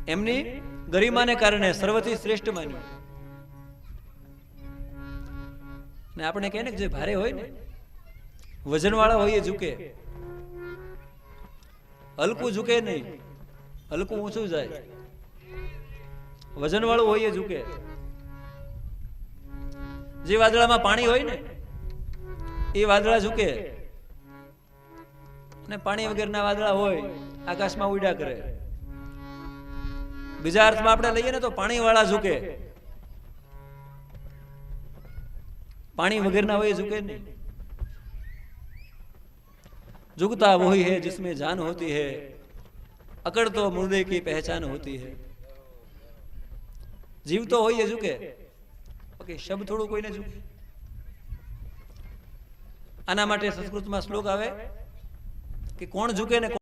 એમની ગરિમાને કારણે સર્વથી શ્રેષ્ઠ માન્યું. ને આપણે કહે ને જે ભારે હોય ને, વજન વાળા હોય એ ઝૂકે, હલકું ઝૂકે નહીં, હલકું ઊંચું જાય. વજન વાળું હોય એ ઝૂકે. જે વાદળામાં પાણી હોય ને એ વાદળા ઝૂકે, અને પાણી વગરના વાદળા હોય આકાશમાં ઉડ્યા કરે. બીજા અર્થમાં આપણે લઈએ ને તો પાણી વાળા ઝૂકે, पानी वगैरह हो झुके नहीं. झुकता वही है जिसमें जान होती है, अकड़ तो मुर्दे की पहचान होती है. जीव तो हो ये झुके, ओके शब्द थोड़ू कोई ने झुके. आना माटे संस्कृत में श्लोक आवे कि कोण झुके ने